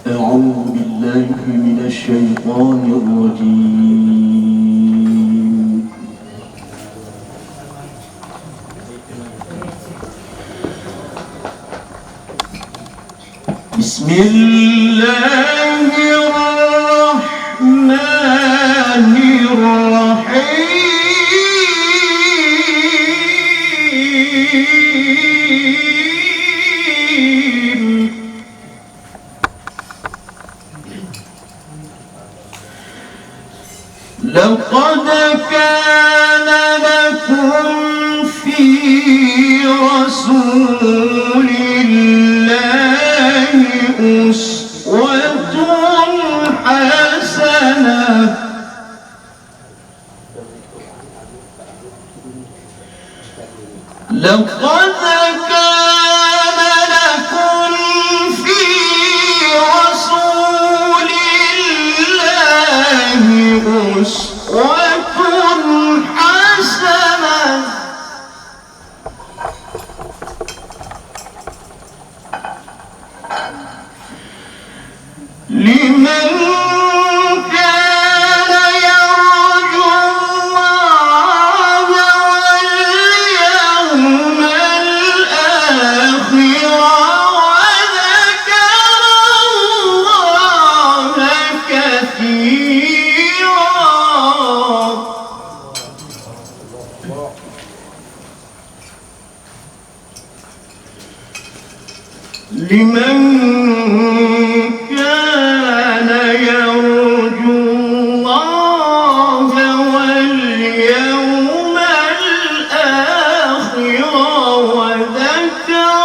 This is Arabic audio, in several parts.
أعوذ بالله من الشيطان الرجيم. بسم الله الرحمن الرحيم. لقد كان لكم في رسول الله أسوة حسنة لقد كان لكم في رسول الله أسوة حسنة لمن كان يرجو الله واليوم الآخر وذكر الله كثيرا. لمن كان يرجو الله واليوم الآخر وذكر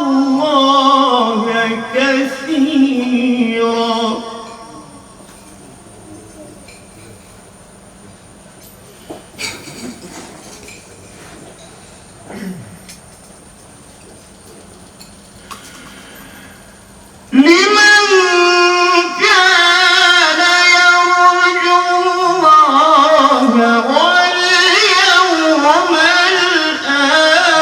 الله كثيرا. لمن كان يرجو الله واليوم الآخر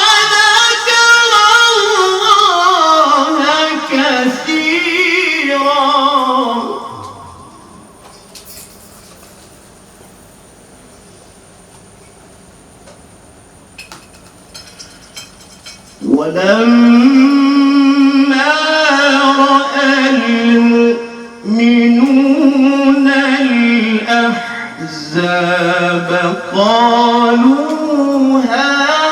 وذكر الله كثيرا. ولما رأى المؤمنون الأحزاب قالوا هذا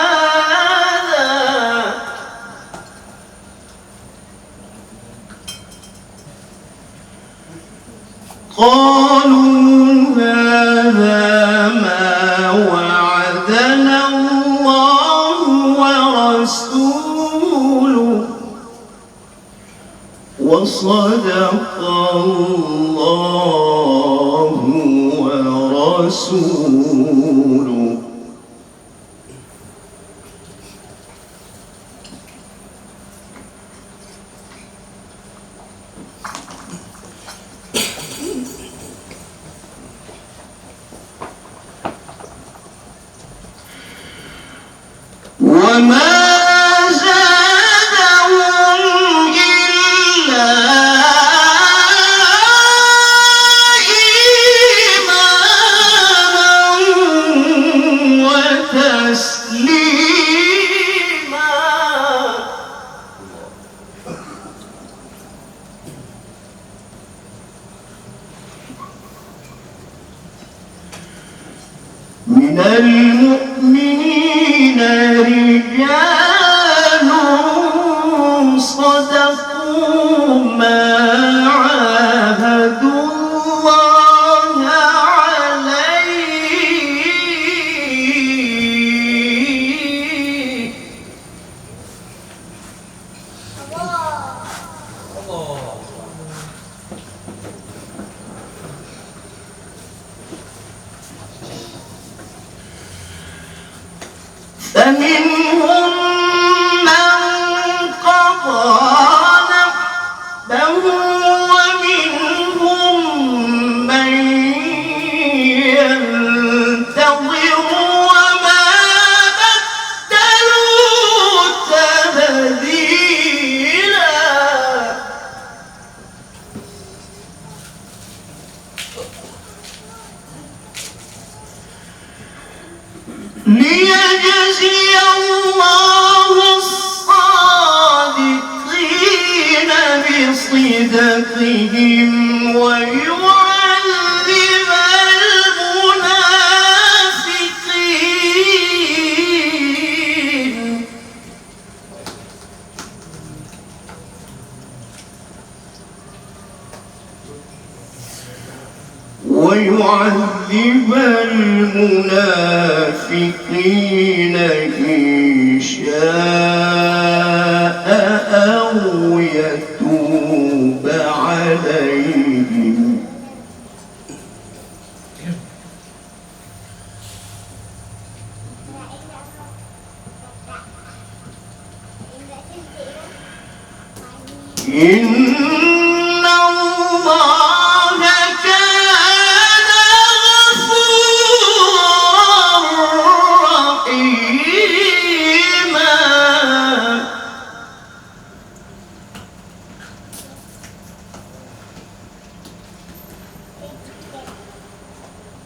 ما وعدنا الله ورسوله وصدق الله ورسوله. وما زادهم إلا إيمانا وتسليما. من المؤمنين رجال صدقوا ما عاهدوا الله عليه. فمنهم من قضى نحبه ومنهم من ينتظر وما بدلوا تبديلا. ليجزي الله الصادقين بصدقهم ويعذب المنافقين. ويعذب المنافقين إن شاء أو يتوب عليهم. إن الله كان غفورا رحيما.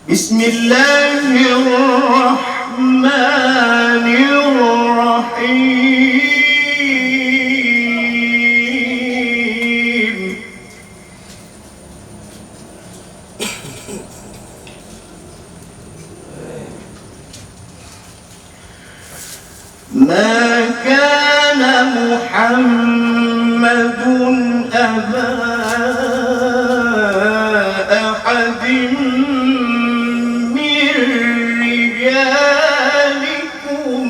بسم الله الرحمن الرحيم. ما كان محمد أبا أحد من رجالكم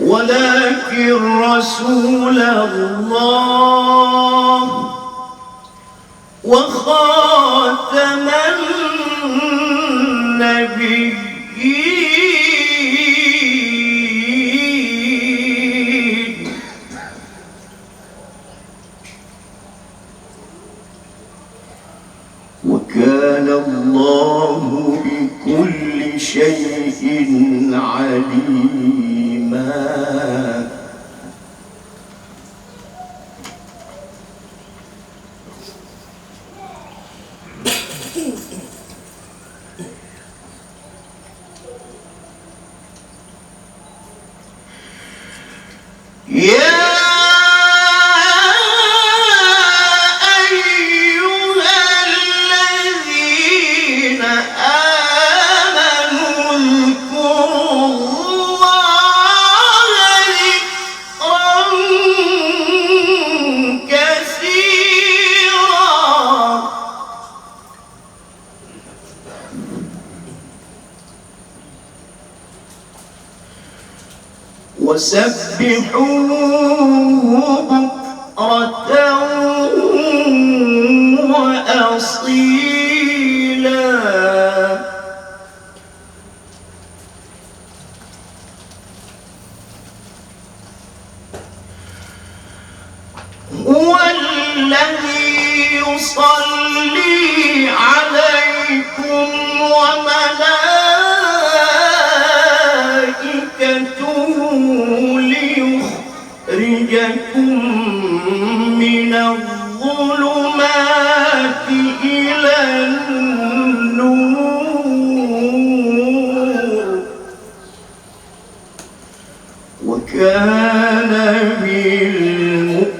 ولكن رسول الله وخاتم النبيين. وكان الله بكل شيء عليما. يا وسبحوه بكرة وأصيلا. هو الذي يصلي عليكم وملائكته ليخرجكم من الظلمات إلى النور وكان بالمؤمنين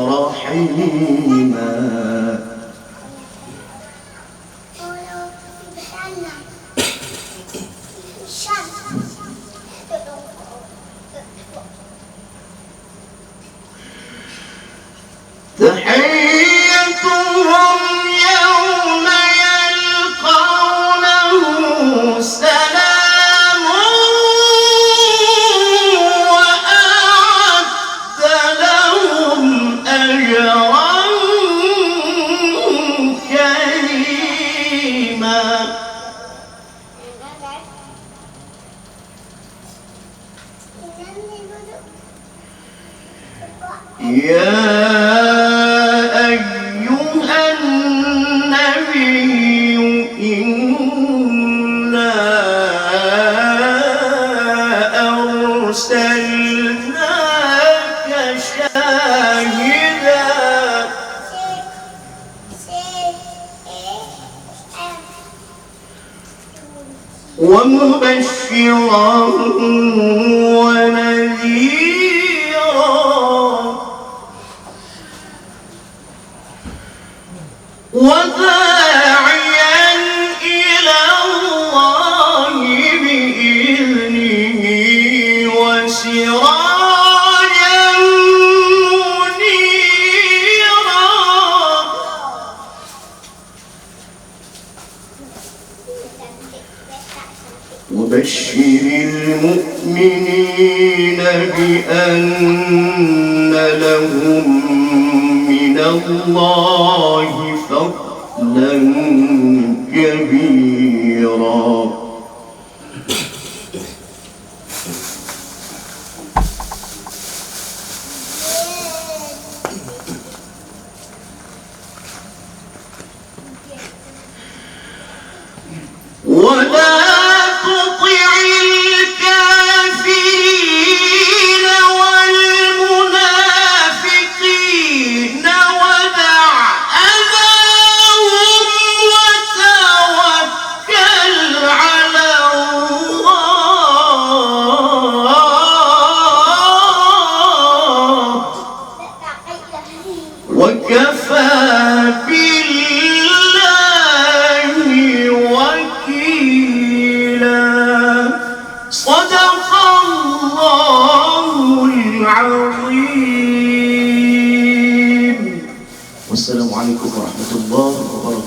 رحيما. تحيتهم يوم يلقونه سلام وأعد لهم أجرا كريما. يا أيها النبي إنا أرسلناك شاهدا ومبشرا ونذيرا وداعيا إلى الله بإذنه وسراجا منيرا وبشر المؤمنين بأن لهم من الله فضلا كبيرا ولا تطع الكافرين والمنافقين ودع أذاهم وتوكل على الله وكفى بالله وكيلا صدق الله العظيم. والسلام عليكم ورحمة الله وبركاته.